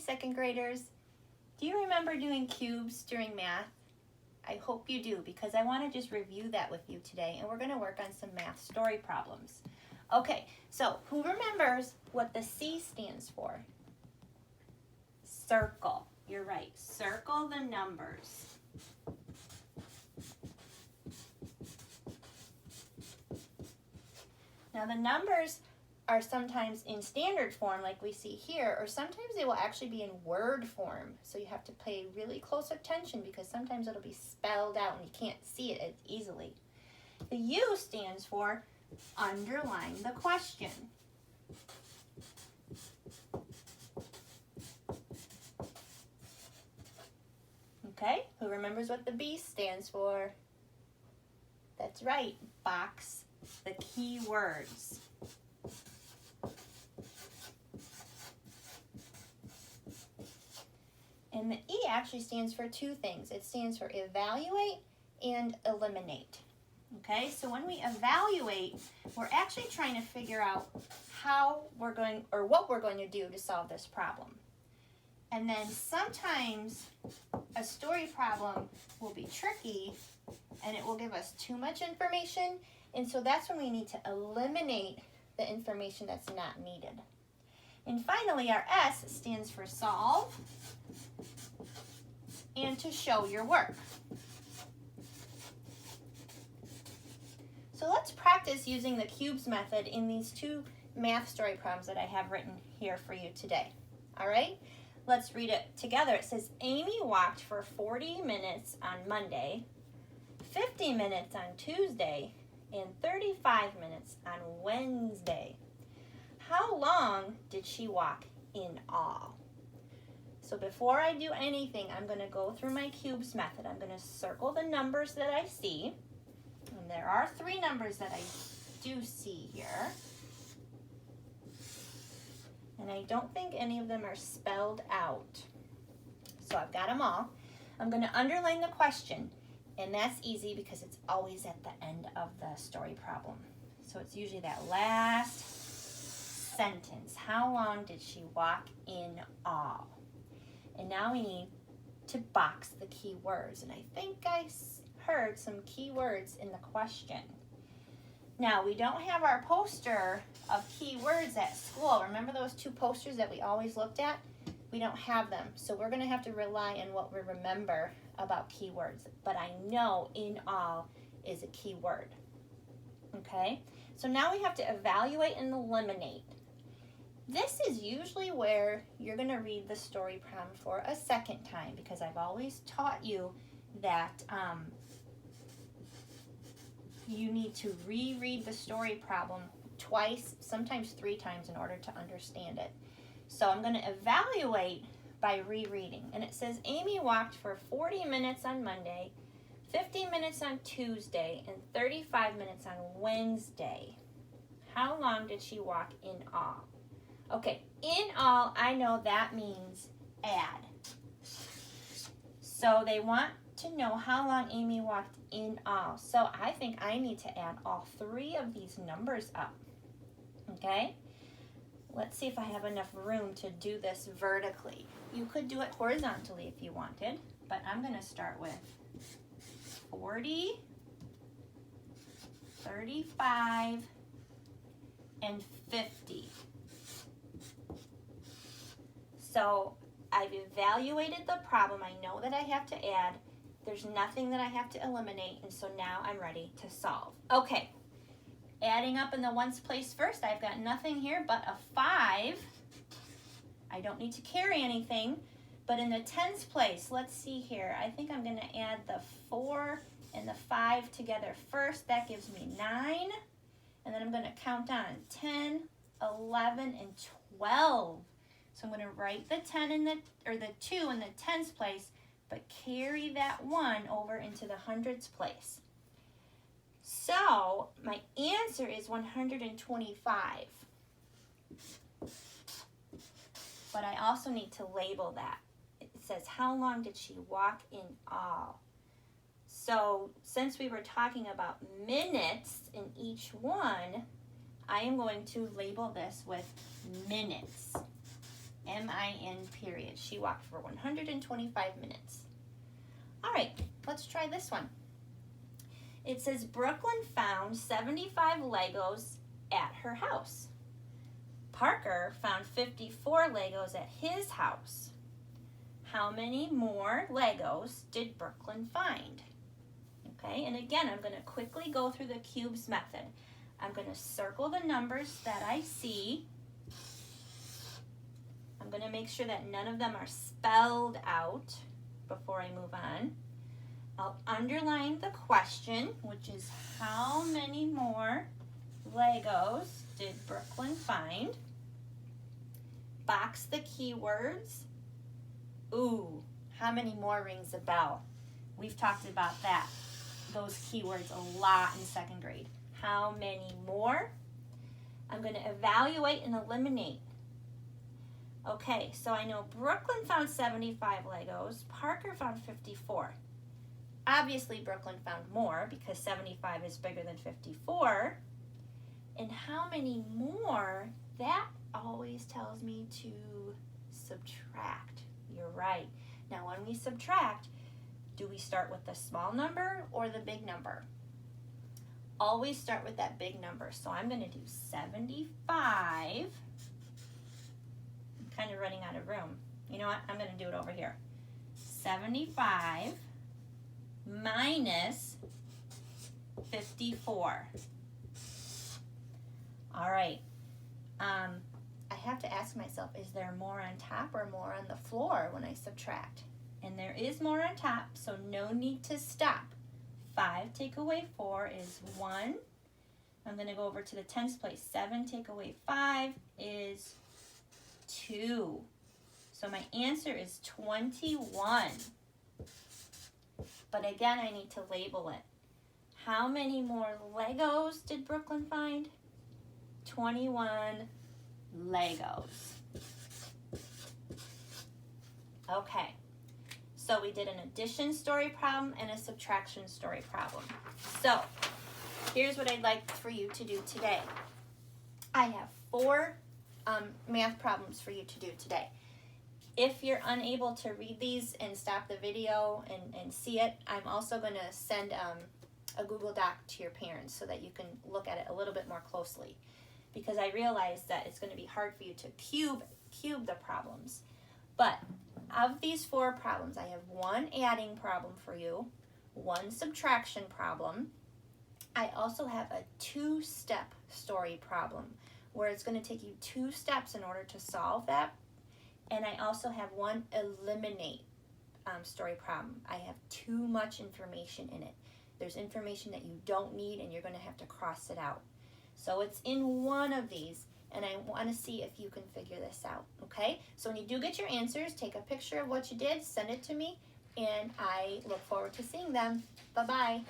second graders. Do you remember doing cubes during math? I hope you do, because I want to just review that with you today, and we're going to work on some math story problems. Okay, so who remembers what the C stands for? Circle. You're right. Circle the numbers. Now the numbers are sometimes in standard form like we see here, or sometimes they will actually be in word form. So you have to pay really close attention because sometimes it'll be spelled out and you can't see it as easily. The U stands for underline the question. Okay, who remembers what the B stands for? That's right, box the key words. And the E actually stands for two things. It stands for evaluate and eliminate. Okay, so when we evaluate, we're actually trying to figure out how we're going, or what we're going to do to solve this problem. And then sometimes a story problem will be tricky and it will give us too much information. And so that's when we need to eliminate the information that's not needed. And finally, our S stands for solve and to show your work. So let's practice using the cubes method in these two math story problems that I have written here for you today. All right, let's read it together. It says, Amy walked for 40 minutes on Monday, 50 minutes on Tuesday, and 35 minutes on Wednesday. How long did she walk in all? So before I do anything, I'm going to go through my cubes method. I'm going to circle the numbers that I see. And there are 3 numbers that I do see here. And I don't think any of them are spelled out. So I've got them all. I'm going to underline the question. And that's easy because it's always at the end of the story problem. So it's usually that last sentence. How long did she walk in all? And now we need to box the key words. And I think I heard some key words in the question. Now, we don't have our poster of key words at school. Remember those 2 posters that we always looked at? We don't have them. So we're going to have to rely on what we remember about keywords. But I know in all is a key word. Okay? So now we have to evaluate and eliminate. This is usually where you're going to read the story problem for a second time, because I've always taught you that you need to reread the story problem twice, sometimes 3 times in order to understand it. So I'm going to evaluate by rereading. And it says Amy walked for 40 minutes on Monday, 50 minutes on Tuesday, and 35 minutes on Wednesday. How long did she walk in all? Okay, in all, I know that means add. So they want to know how long Amy walked in all. So I think I need to add all 3 of these numbers up. Okay? Let's see if I have enough room to do this vertically. You could do it horizontally if you wanted, but I'm going to start with 40, 35, and 50. So I've evaluated the problem. I know that I have to add. There's nothing that I have to eliminate, and so now I'm ready to solve. Okay, adding up in the ones place first, I've got nothing here but a 5. I don't need to carry anything, but in the tens place, let's see here. I think I'm going to add the 4 and the 5 together first. That gives me 9, and then I'm going to count on 10, 11, and 12. So I'm going to write the 10 in the 2 in the tens place, but carry that 1 over into the hundreds place. So my answer is 125. But I also need to label that. It says, how long did she walk in all? So since we were talking about minutes in each one, I am going to label this with minutes. M-I-N period. She walked for 125 minutes. All right, let's try this one. It says Brooklyn found 75 Legos at her house. Parker found 54 Legos at his house. How many more Legos did Brooklyn find? Okay, and again, I'm going to quickly go through the cubes method. I'm going to circle the numbers that I see. I'm going to make sure that none of them are spelled out before I move on. I'll underline the question, which is how many more Legos did Brooklyn find? Box the keywords. Ooh, how many more rings a bell? We've talked about that, those keywords a lot in second grade. How many more? I'm going to evaluate and eliminate. Okay, so I know Brooklyn found 75 Legos. Parker found 54. Obviously, Brooklyn found more because 75 is bigger than 54. And how many more? That always tells me to subtract. You're right. Now, when we subtract, do we start with the small number or the big number? Always start with that big number. So I'm going to do 75. I'm kind of running out of room. You know what? I'm going to do it over here. 75 minus 54. All right. I have to ask myself, is there more on top or more on the floor when I subtract? And there is more on top, so no need to stop. 5 take away 4 is 1. I'm going to go over to the tens place. 7 take away 5 is 2. So my answer is 21. But again, I need to label it. How many more Legos did Brooklyn find? 21 Legos. Okay, so we did an addition story problem and a subtraction story problem. So here's what I'd like for you to do today. I have 4 math problems for you to do today. If you're unable to read these and stop the video and see it, I'm also going to send a Google Doc to your parents so that you can look at it a little bit more closely, because I realize that it's going to be hard for you to cube the problems. But of these 4 problems, I have 1 adding problem for you, 1 subtraction problem. I also have a 2-step story problem where it's going to take you 2 steps in order to solve that. And I also have 1 eliminate story problem. I have too much information in it. There's information that you don't need and you're going to have to cross it out. So it's in one of these, and I want to see if you can figure this out, okay? So when you do get your answers, take a picture of what you did, send it to me, and I look forward to seeing them. Bye-bye.